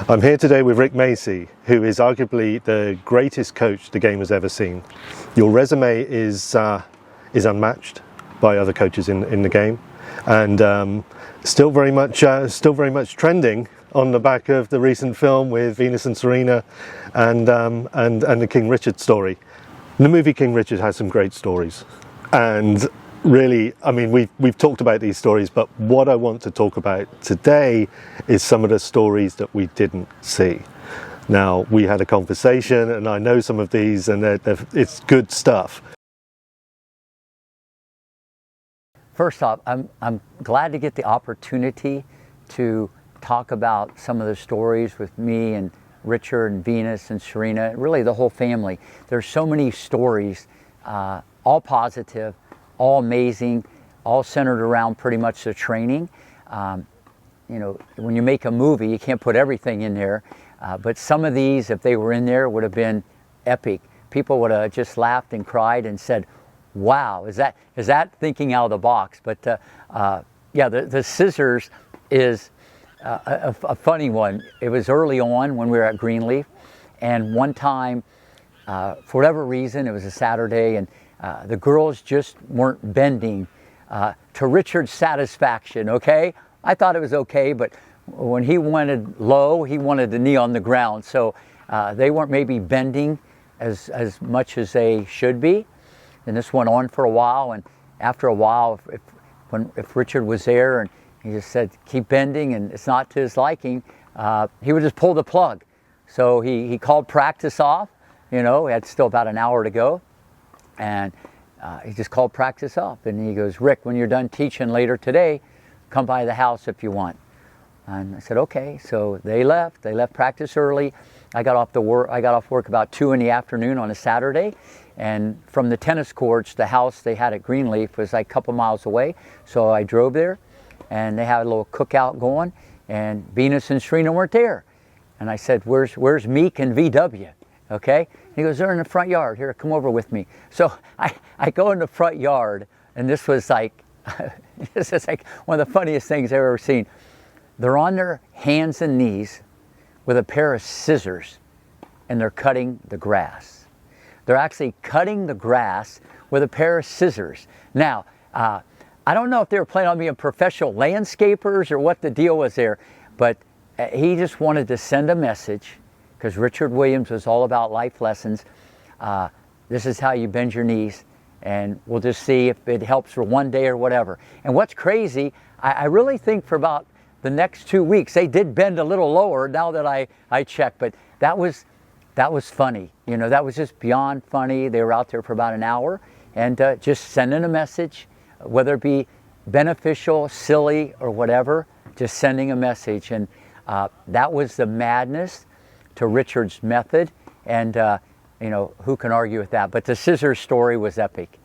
I'm here today with Rick Macci, who is arguably the greatest coach the game has ever seen. Your resume is unmatched by other coaches in the game, and still very much trending on the back of the recent film with Venus and Serena, and the King Richard story. The movie King Richard has some great stories, and really, I mean, we've talked about these stories, but what I want to talk about today is some of the stories that we didn't see. Now, we had a conversation, and I know some of these, and it's good stuff. First off, I'm glad to get the opportunity to talk about some of the stories with me and Richard and Venus and Serena, really the whole family. There's so many stories, all positive, all amazing, all centered around pretty much the training. You know, when you make a movie, you can't put everything in there, but some of these, if they were in there, would have been epic. People would have just laughed and cried and said, wow, is that thinking out of the box? But yeah, the scissors is a funny one. It was early on when we were at Greenleaf, and one time, for whatever reason, it was a Saturday, and the girls just weren't bending to Richard's satisfaction, okay? I thought it was okay, but when he wanted low, he wanted the knee on the ground, so they weren't maybe bending as much as they should be. And this went on for a while, and after a while, if Richard was there and he just said, keep bending, and it's not to his liking, he would just pull the plug. So he called practice off. You know, we had still about an hour to go, and he just called practice off. And he goes, Rick, when you're done teaching later today, come by the house if you want. And I said, okay. So they left practice early. I got off work about 2 in the afternoon on a Saturday. And from the tennis courts, the house they had at Greenleaf was like a couple miles away. So I drove there, and they had a little cookout going, and Venus and Serena weren't there. And I said, where's Meek and VW? Okay? He goes, they're in the front yard. Here, come over with me. So I go in the front yard, and this was like, this is like one of the funniest things I've ever seen. They're on their hands and knees with a pair of scissors, and they're cutting the grass. They're actually cutting the grass with a pair of scissors. Now, I don't know if they were planning on being professional landscapers or what the deal was there, but he just wanted to send a message, because Richard Williams was all about life lessons. This is how you bend your knees, and we'll just see if it helps for one day or whatever. And what's crazy, I really think for about the next 2 weeks, they did bend a little lower now that I checked, but that was funny. You know, that was just beyond funny. They were out there for about an hour, and just sending a message, whether it be beneficial, silly, or whatever, just sending a message. And that was the madness to Richard's method, and you know, who can argue with that? But the scissors story was epic.